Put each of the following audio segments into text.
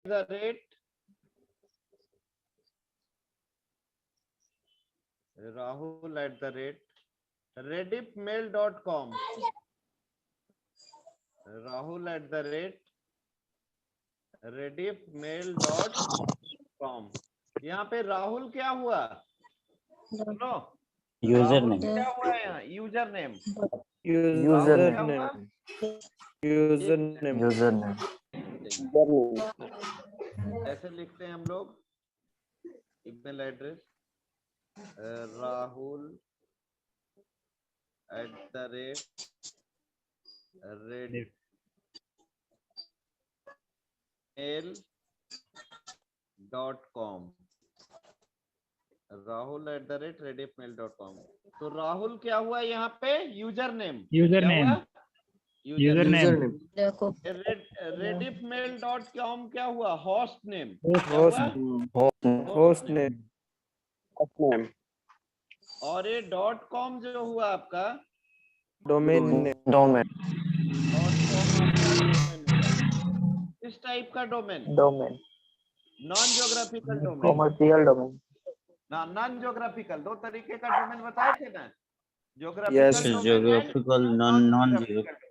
The rate rahul@rediffmail.com, rahul@rediffmail.com। यहाँ पे राहुल क्या हुआ सुनो, यूजर राहुल नेम, क्या हुआ है यहाँ, यूजर नेम। यूजर राहुल क्या हुआ, name, user name, user name. ऐसे लिखते हैं हम लोग ईमेल एड्रेस rahul@rediffmail.com, rahul@rediffmail.com। तो राहुल क्या हुआ यहाँ पे, यूजर नेम, यूजर क्या नेम, हुआ, यूजर नेम, rediffmail.com क्या हुआ, होस्ट नेम, क्या होस्ट हुआ, होस्ट नेम, और ये .com जो हुआ आपका, डोमेन नेम, डोमेन, इस टाइप का domain, domain, non geographical domain, commercial domain. ना नॉन ज्योग्राफिकल, दो तरीके का डोमेन बताए थे ना, Yes. Geographical, non geographical.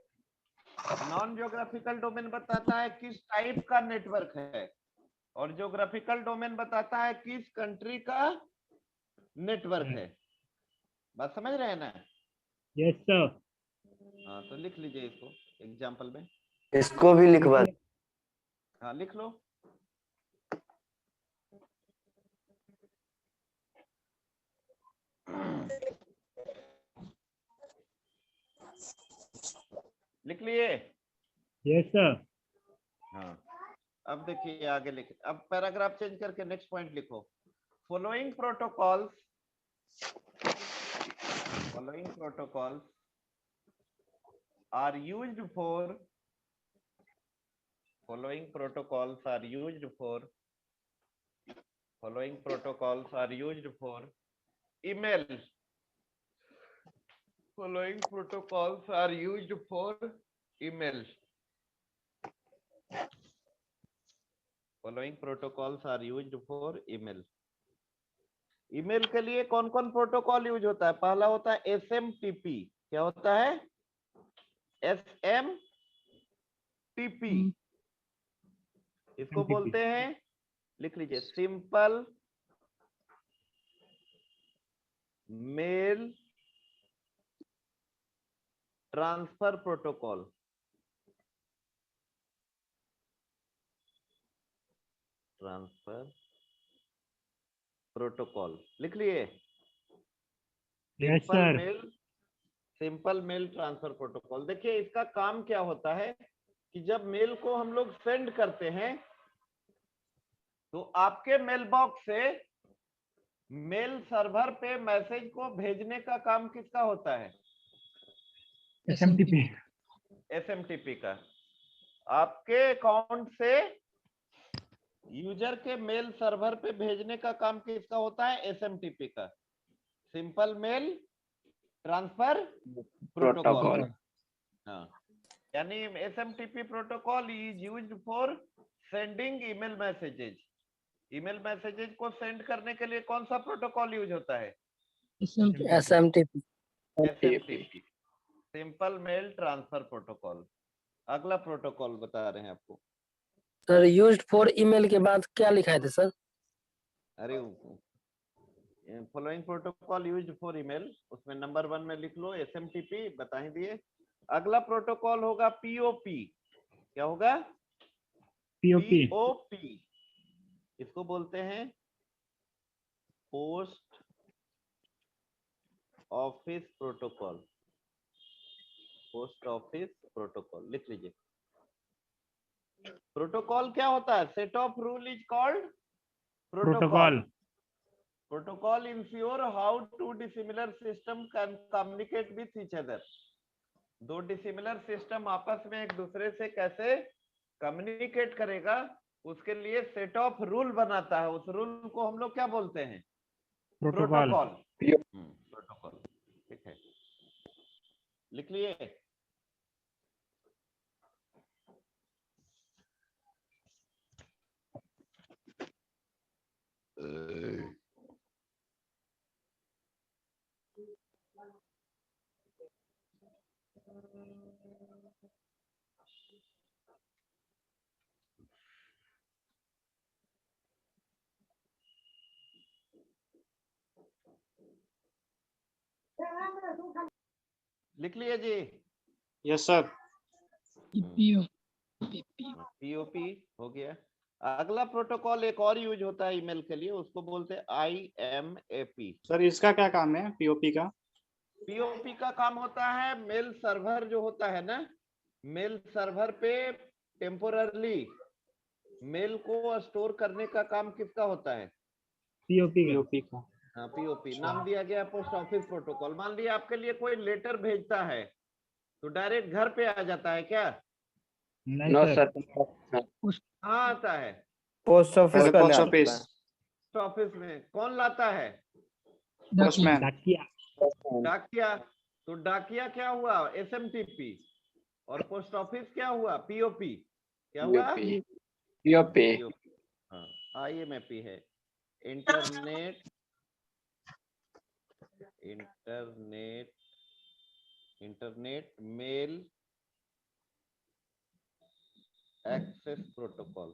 Non geographical domain बताता है किस टाइप का नेटवर्क है, और ज्योग्राफिकल डोमेन बताता है किस कंट्री का नेटवर्क है। बात समझ रहे हैं ना? Yes sir. हाँ, तो लिख लीजिए इसको एग्जाम्पल में। इसको भी लिखवा। हाँ, लिख लो। लिख लिए? Yes sir. हाँ, अब देखिए आगे लिख, अब पैराग्राफ चेंज करके नेक्स्ट पॉइंट लिखो। Following protocols are used for following protocols are used for email. Following protocols are used for email. Following protocols are used for email. Email के लिए कौन कौन प्रोटोकॉल यूज होता है? पहला होता है SMTP। क्या होता है? SMTP। इसको बोलते हैं, लिख लीजिए, सिंपल मेल ट्रांसफर प्रोटोकॉल। लिख लिए? Yes sir. Simple mail transfer protocol. देखिए इसका काम क्या होता है कि जब मेल को हम लोग सेंड करते हैं तो आपके मेल बॉक्स से मेल सर्वर पे मैसेज को भेजने का काम किसका होता है? एसएमटीपी। एसएमटीपी का। आपके अकाउंट से यूजर के मेल सर्वर पे भेजने का काम किसका होता है? एसएमटीपी का, सिंपल मेल ट्रांसफर प्रोटोकॉल। हाँ, यानी SMTP protocol is used for sending email messages. Email messages को सेंड करने के लिए कौन सा प्रोटोकॉल यूज होता है? SMTP. SMTP, simple mail transfer protocol. अगला प्रोटोकॉल बता रहे हैं आपको। सर यूज्ड फॉर ईमेल के बाद क्या लिखा है सर? अरे following protocol used for email, उसमें नंबर 1 में लिख लो एसएमटीपी, बता ही दिए। अगला प्रोटोकॉल होगा पीओपी। क्या होगा? पीओपी। इसको बोलते हैं post office protocol. Post office protocol लिख लीजिए। प्रोटोकॉल क्या होता है? Set of rule is called protocol. Protocol ensure how to dissimilar system can communicate with each other. दो डिसिमिलर सिस्टम आपस में एक दूसरे से कैसे कम्युनिकेट करेगा, उसके लिए सेट ऑफ रूल बनाता है। उस रूल को हम लोग क्या बोलते हैं? प्रोटोकॉल। प्रोटोकॉल, ठीक है, लिख लिए? लिख लिए जी? Yes sir. पीओपी हो गया। अगला प्रोटोकॉल एक और यूज होता है ईमेल के लिए, उसको बोलते हैं IMAP। सर इसका क्या काम है पीओपी का? पीओपी का काम होता है, मेल सर्वर जो होता है ना, मेल सर्वर पे टेम्पोररली मेल को स्टोर करने का काम किसका होता है? पीओपी का। पीओपी का। हाँ, पीओपी नाम दिया गया पोस्ट ऑफिस प्रोटोकॉल। मान लिया आपके लिए कोई लेटर भेजता है तो डायरेक्ट घर पे आ जाता है क्या? नहीं नो सर। सर, हाँ आता है पोस्ट ऑफिस का पोस्ट ले ऑफिस। आता है। पोस्ट ऑफिस में। कौन लाता है? पोस्टमैन। डाकिया। डाकिया। तो डाकिया क्या हुआ? SMTP। और पोस्ट ऑफिस क्या हुआ? पीओपी। क्या हुआ? पीओपी। POP। हाँ, IMAP है। Internet mail access protocol.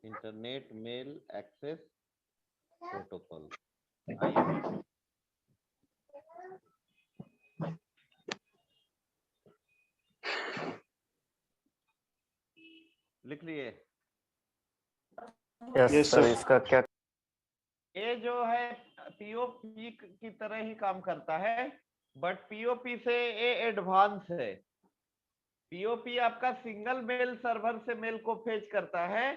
Internet mail access protocol, IMAP। लिख लिए? Yes Yes, sir, sir. इसका क्या? ये जो है पीओपी की तरह ही काम करता है, बट पीओपी से ये एडवांस है। पीओपी आपका सिंगल मेल सर्वर से मेल को फेच करता है,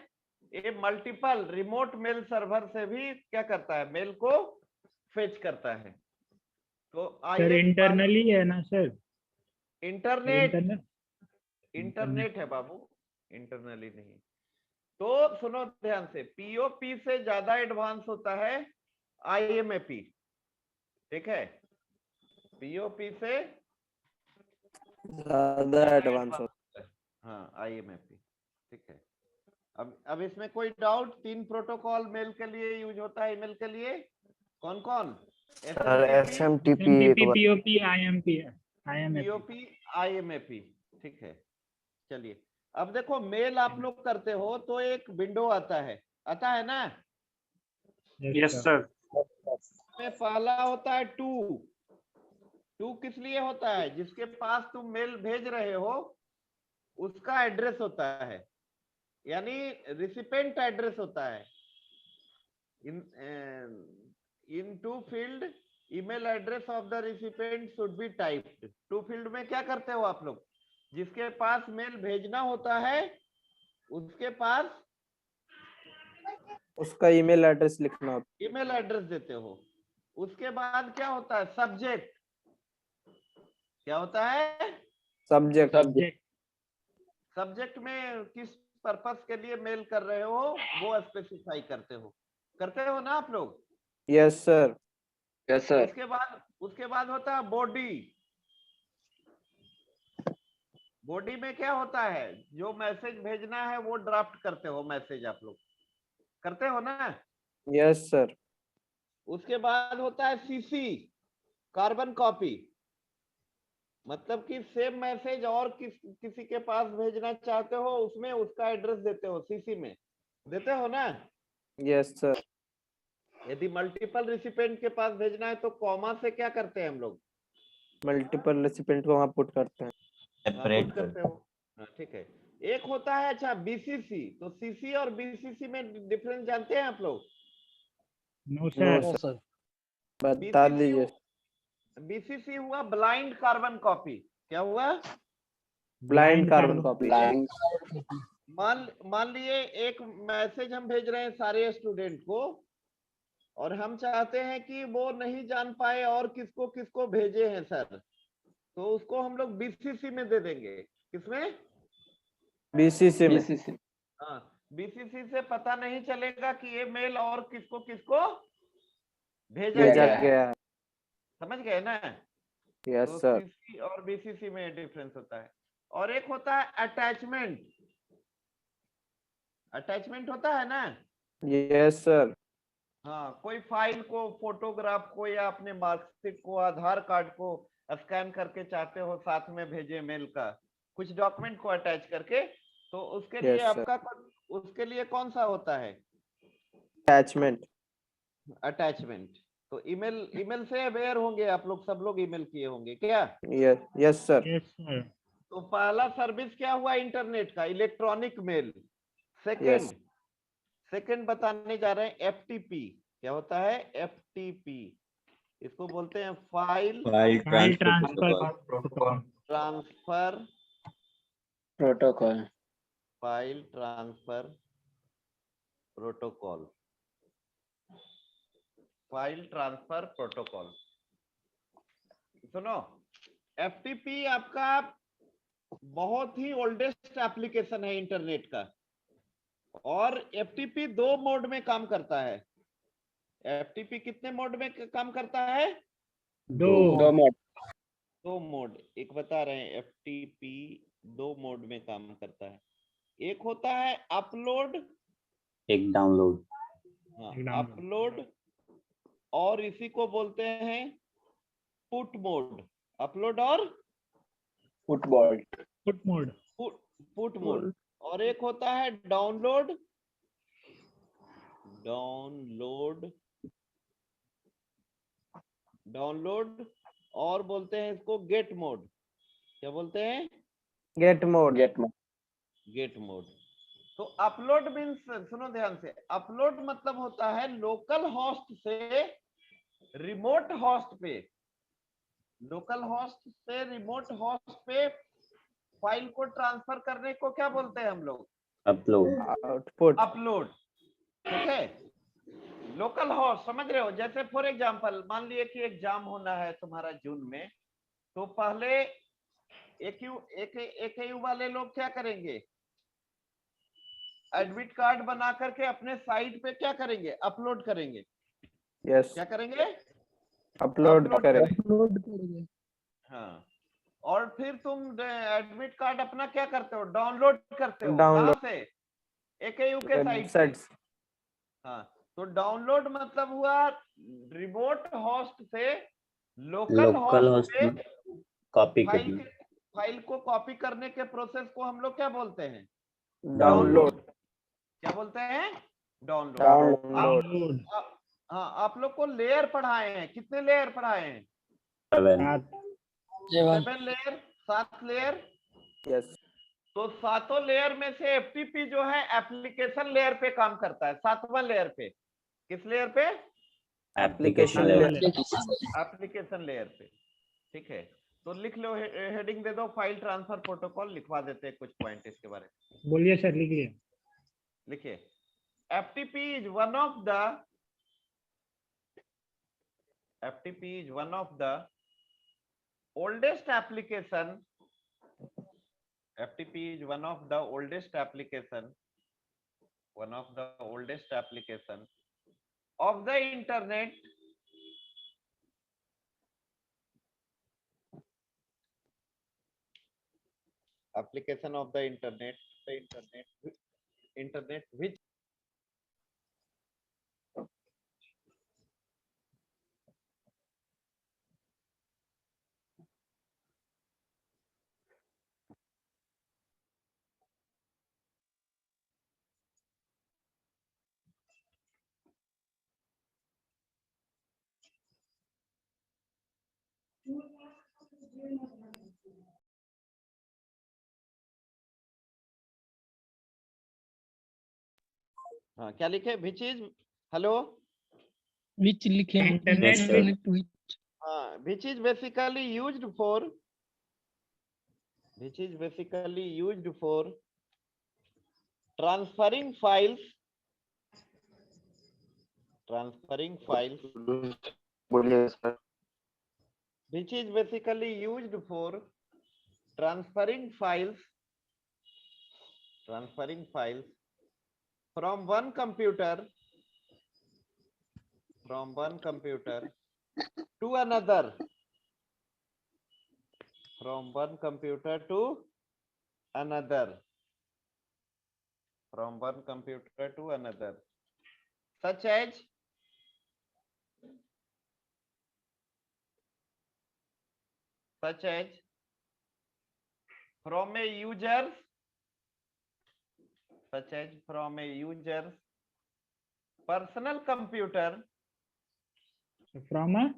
ये मल्टीपल रिमोट मेल सर्वर से भी क्या करता है? मेल को फेच करता है। तो सर आइए इंटरनली है ना सर? Internet internal. इंटरनेट है बाबू, इंटरनली नहीं। तो सुनो ध्यान से, पीओपी से ज्यादा एडवांस होता है IMAP। ठीक है, पीओपी से ज्यादा एडवांस होता है। हाँ, IMAP। ठीक है। अब इसमें कोई डाउट? 3 प्रोटोकॉल मेल के लिए यूज होता है, ईमेल के लिए। कौन कौन? सर SMTP, SMTP एक बार। पीओपी आईएमपी है। आईएमएपी। POP, IMAP। ठीक है, चलिए। अब देखो, मेल आप लोग करते हो तो एक विंडो आता है ना? Yes sir. में पहला होता है टू किस लिए होता है? जिसके पास तुम मेल भेज रहे हो उसका एड्रेस होता है, यानी रिसिपेंट एड्रेस होता है। In to field email address of the recipient should be typed. To field में क्या करते हो आप लोग? जिसके पास मेल भेजना होता है उसके पास उसका ईमेल एड्रेस लिखना होता ईमेल एड्रेस देते हो। उसके बाद क्या होता है? सब्जेक्ट। क्या होता है? सब्जेक्ट। सब्जेक्ट में किस पर्पस के लिए मेल कर रहे हो वो स्पेसिफाई करते हो ना आप लोग? Yes sir. उसके बाद होता है बॉडी। बॉडी में क्या होता है? जो मैसेज भेजना है वो ड्राफ्ट करते हो, मैसेज आप लोग करते हो ना? Yes sir. उसके बाद होता है CC, कार्बन कॉपी। मतलब कि सेम मैसेज और किसी के पास भेजना चाहते हो, उसमें उसका एड्रेस देते हो, CC में देते हो ना? Yes sir. यदि मल्टीपल रिसिपेंट के पास भेजना है तो कॉमा से क्या करते हैं हम लोग? मल्टीपल रेसिपेंट को वहां पुट करते हैं। सेपरेट पुट करते हो। हाँ, ठीक है। एक होता है अच्छा BCC। तो CC और BCC में डिफरेंस जानते हैं आप लोग? No no sir. सर, बता दीजिए। BCC हुआ ब्लाइंड कार्बन कॉपी। क्या हुआ? Blind carbon copy. मान लिए एक मैसेज हम भेज रहे हैं सारे स्टूडेंट को, और हम चाहते हैं कि वो नहीं जान पाए और किसको किसको भेजे हैं सर, तो उसको हम लोग BCC में दे देंगे। किसमें? बीसीसी में। हाँ, BCC से पता नहीं चलेगा कि ये मेल और किसको किसको भेजा भेजा गया है। गया है। समझ गए ना? यस तो सर। CC और BCC में डिफरेंस होता है। और एक होता है अटैचमेंट। अटैचमेंट होता है ना? Yes sir. हाँ, कोई फाइल को, फोटोग्राफ को, या अपने मार्कशीट को, आधार कार्ड को स्कैन करके चाहते हो साथ में भेजे मेल का कुछ डॉक्यूमेंट को अटैच करके, तो उसके लिए Yes, sir. आपका उसके लिए कौन सा होता है? Attachment. अटैचमेंट। तो ईमेल ईमेल से अवेयर होंगे आप लोग, सब लोग ईमेल किए होंगे क्या? Yes. Yes, sir. Yes, sir. तो पहला सर्विस क्या हुआ इंटरनेट का? Electronic mail. Second Yes. Second बताने जा रहे हैं एफटीपी। क्या होता है? एफटीपी। इसको बोलते हैं file file File transfer transfer protocol. protocol. Transfer protocol. File transfer protocol. File transfer protocol. सुनो, एफटीपी आपका बहुत ही ओल्डेस्ट एप्लीकेशन है इंटरनेट का, और एफटीपी 2 मोड में काम करता है। एफटीपी कितने मोड में काम करता है? 2 मोड. 2 मोड। एक बता रहे हैं, एफटीपी 2 मोड में काम करता है। एक होता है अपलोड, एक डाउनलोड। हाँ एक download. अपलोड, और इसी को बोलते हैं पुट मोड। अपलोड और Football. Put mode. Put mode. और एक होता है डाउनलोड, डाउनलोड, और बोलते हैं इसको गेट मोड। क्या बोलते हैं? Get mode. Get mode. Get mode. तो अपलोड मीन्स, सुनो ध्यान से, अपलोड मतलब होता है लोकल होस्ट से रिमोट होस्ट पे, लोकल होस्ट से रिमोट होस्ट पे फाइल को ट्रांसफर करने को क्या बोलते हैं हम लोग? अपलोड। Output. अपलोड। ठीक है, लोकल होस्ट, समझ रहे हो? जैसे फॉर एग्जांपल मान लिए कि एग्जाम होना है तुम्हारा जून में, तो पहले एक वाले लोग क्या करेंगे? एडमिट कार्ड बना करके अपने साइट पे क्या करेंगे? अपलोड करेंगे। Yes. क्या करेंगे? Upload upload करेंगे. हाँ, और फिर तुम एडमिट कार्ड अपना क्या करते हो? डाउनलोड करते हो। Download. कहाँ से? एकेयू के साइट से। Websites. हाँ, तो डाउनलोड मतलब हुआ रिमोट होस्ट से लोकल होस्ट पे कॉपी करना। फाइल को कॉपी करने के प्रोसेस को हम लोग क्या बोलते हैं? Download. क्या बोलते हैं? डाउनलोड। Download. Download. हाँ, आप लोग को लेयर पढ़ाए हैं। कितने लेयर पढ़ाए हैं? 7. 7 लेयर, 7 लेयर। Yes. तो 7 लेयर में से एफटीपी जो है एप्लीकेशन लेयर पे काम करता है, 7वां लेयर पे। किस लेयर पे? Application layer. एप्लीकेशन लेयर पे। ठीक है, तो लिख लो, हेडिंग दे दो फाइल ट्रांसफर प्रोटोकॉल। लिखवा देते हैं कुछ पॉइंट इसके बारे में। बोलिए सर, लिखिए. लिखिए, FTP is one of the oldest application. FTP is one of the oldest application of the internet. Application of the internet which हाँ, क्या लिखे? which is, हेलो, which लिखे हैं? Internet Yes, sir. which हाँ, which is basically used for transferring files बोलिए sir. which is basically used for transferring files from one computer to another, from one computer to another, such as such as from a user, such as from a user's personal computer, So from a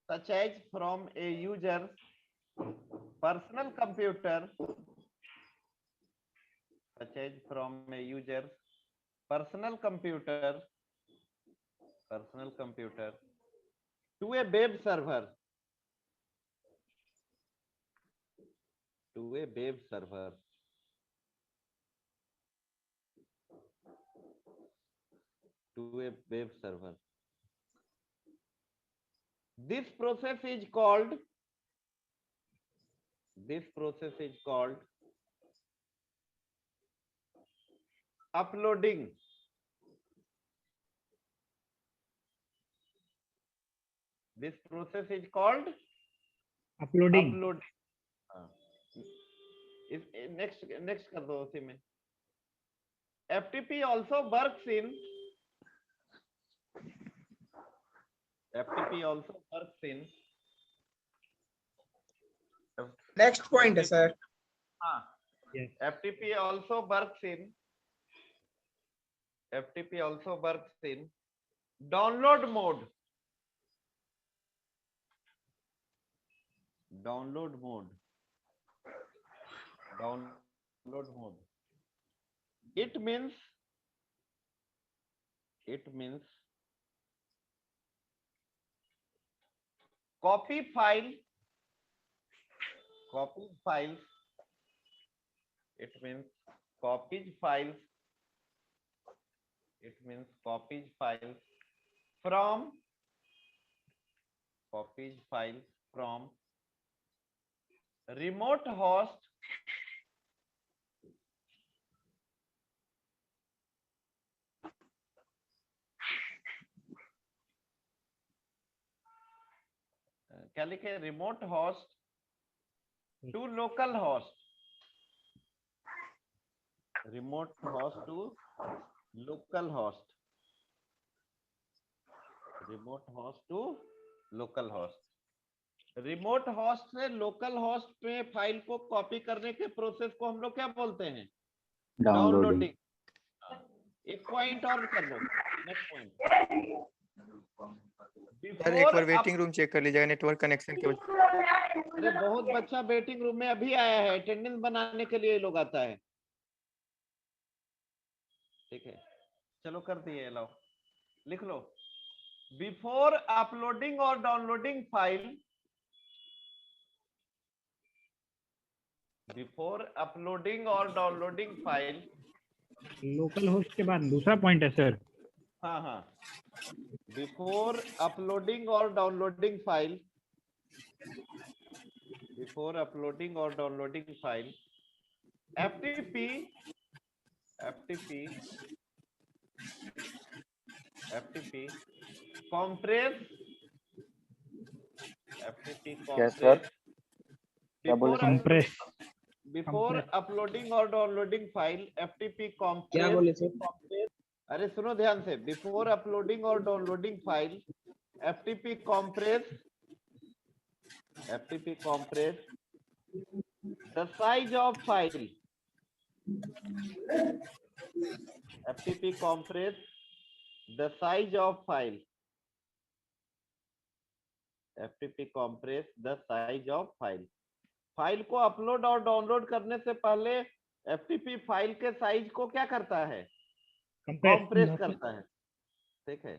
such as from a user's personal computer, such as from a user's personal computer, to a web server, to a web server, to a web server. This process is called uploading. This process is called uploading. upload. next कर दो उसी में. FTP also works in next point है sir. हाँ, Yes. FTP also works in download mode. It means copy files. It means copied files from remote host क्या लिखे, remote host to local host, remote host to local host, remote host to local host. Remote host से local host पे file को copy करने के process को हम लोग क्या बोलते हैं? Downloading. एक पॉइंट और कर लो, नेक्स्ट पॉइंट। सर एक बार वेटिंग रूम चेक कर लीजिएगा नेटवर्क कनेक्शन के वजह। अरे बहुत बच्चा वेटिंग रूम में अभी आया है, अटेंडेंस बनाने के लिए लोग आता है। ठीक है, चलो कर दिए, लाओ लिख लो। बिफोर अपलोडिंग और डाउनलोडिंग फाइल, बिफोर अपलोडिंग और डाउनलोडिंग फाइल, लोकल होस्ट के बाद दूसरा पॉइंट है सर। हाँ, बिफोर अपलोडिंग और downloading file, FTP compress, Yes, sir. क्या बोले सर? कंप्रेस। बिफोर अपलोडिंग और डाउनलोडिंग फाइल FTP compress, क्या बोले सर? अरे सुनो ध्यान से, बिफोर अपलोडिंग और downloading file FTP compress the size of file, FTP compress the size of file, FTP compress the size of file. File को upload और डाउनलोड करने से पहले FTP फाइल के साइज को क्या करता है? कंप्रेस करता है। ठीक है,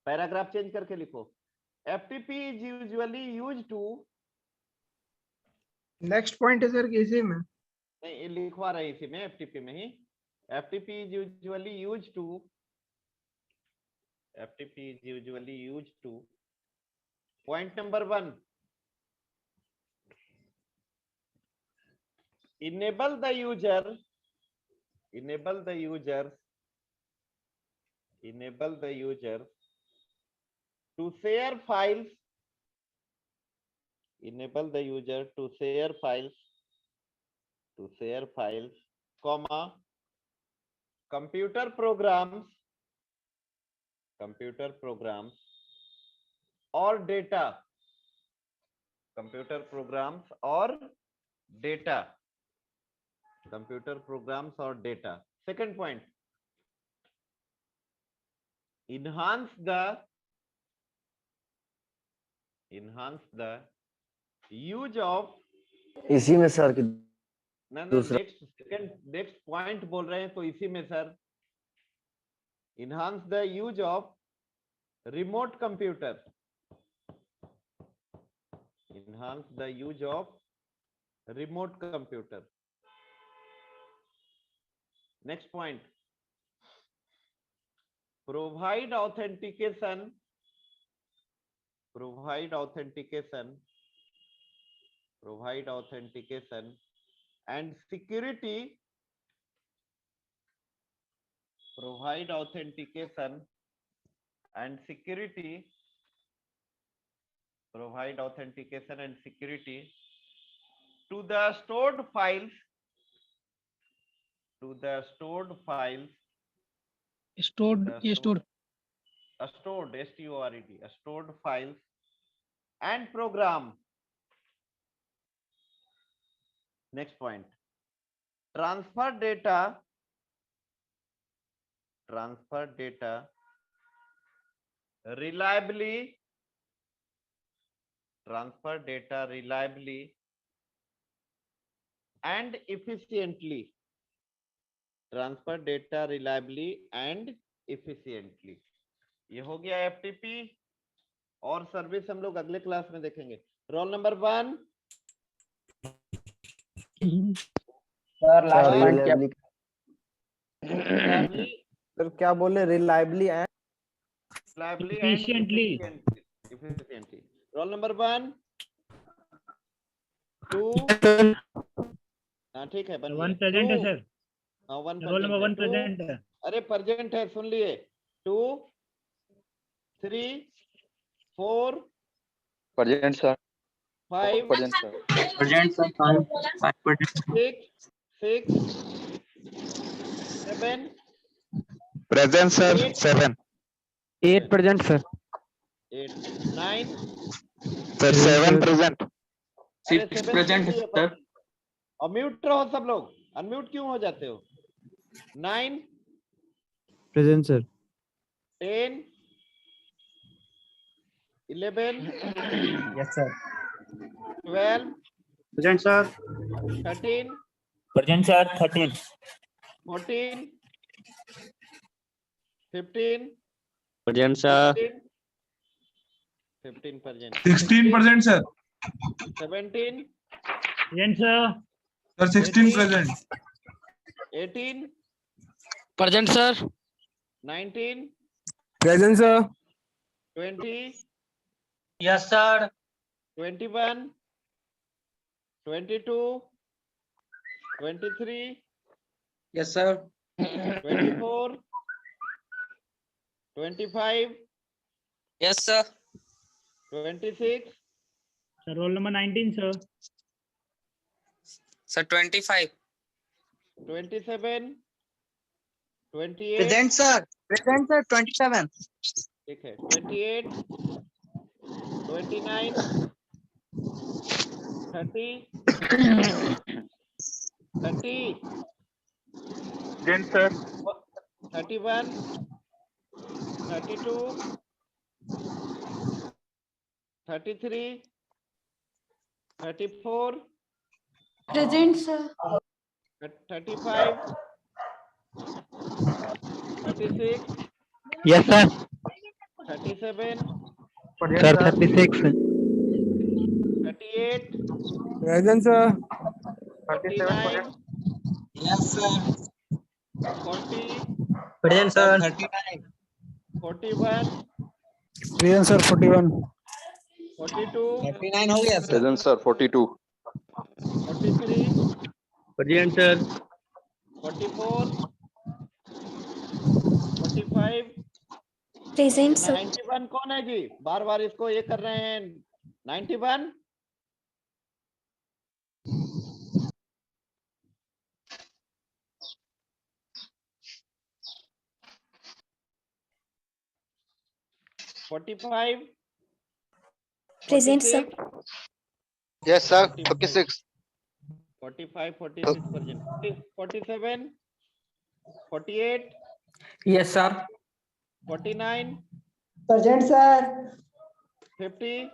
पैराग्राफ चेंज करके लिखो। FTP is usually used to, next point है सर इसी में। नहीं लिखवा रहे इसी में, FTP में ही। FTP is usually used to point number 1, enable the user to share files, comma, computer programs or data. Computer programs or data. Computer programs or data. Second point. Enhance the use of. इसी में sir की ना दूसरा next point बोल रहे हैं तो इसी में sir. Enhance the use of remote computer. Enhance the use of remote computer. Next point. Provide authentication. Provide authentication. Provide authentication and security. Provide authentication and security. Provide authentication and security to the stored files. To the stored files. Stored, The stored. stored, S-T-O-R-E-D, stored files and program. Next point. Transfer data. Transfer data reliably. Transfer data reliably and efficiently. Transfer data reliably and efficiently. ये हो गया FTP और service हम लोग अगले class में देखेंगे. Roll number 1. Sir last Sir, point क्या reliably, सर क्या बोले reliably and reliably Efficiently. and efficiently. Roll number 1, 2. हाँ ठीक है बन वन गया. प्रेजेंट है 2. सर. हाँ 1 रोल नंबर 1 present है. 2. प्रेजेंट है. अरे प्रेजेंट है सुन लिए. 2, 3, 4, present sir 5, present sir Present sir. 5%. 6, 7, present sir 8, 7 8 present sir 8, 9. Sir 7 present अरे 7 present सुन लिए sir. और म्यूट रहो सब लोग. अनम्यूट क्यों हो जाते हो? 9, present sir 10, 11, yes sir 12, Present sir. 13, present sir 13. 14, 15, present sir 15 present. 16% sir. 17, present sir. Sir 16 present. 18, Present, sir. 19, present sir 20, Yes sir. 21, 22, 23, Yes sir. 24, 25, Yes, sir. 26, sir roll number 19 sir. Sir, 25. 27, 28. Present sir. Present sir. 27. ठीक है. 28, 29, 30, 30, present sir 31, 32, 33, 34, Present, sir. 35, 36, yes sir 37, sir 36 38, present sir 39, Yes sir. 40, Present sir. 41, present sir 41 42, 39 हो गया sir. Present sir 42 43, present sir 44, 45, Present, sir. 91 कौन है जी? बार बार इसको ये कर रहे हैं. 91, Present, sir. 46, Yes, sir. 46. 46. 45, 46%. 47, 48, Yes, sir. 49, Present, sir. 50,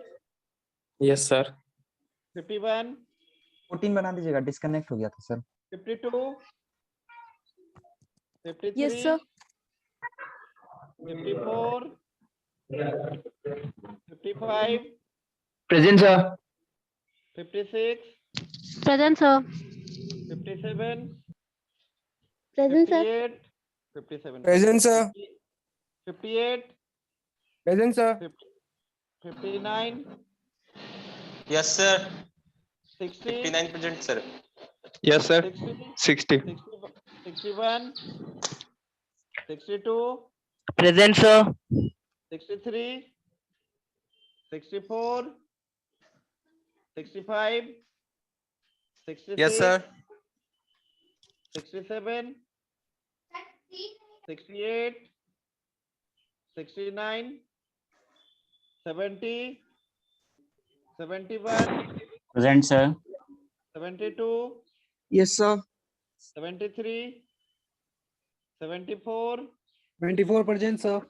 Yes, sir. 51, 14 बना दीजिएगा, डिस्कनेक्ट हो गया था sir. 52, 53, Yes, sir. 54, 55, Present, sir. 56, Present, sir. 57, Present, sir. 58, 57, Present, sir. 58, Present, sir. 59, Yes, sir. 60, 59% sir. Yes, sir. 60, 60. 61, 62, Present, sir. 63, 64, 65, 66, Yes, sir. 67, 68, 69, 70, 71, Present sir. 72, Yes, sir. 73, 74, 24%, sir.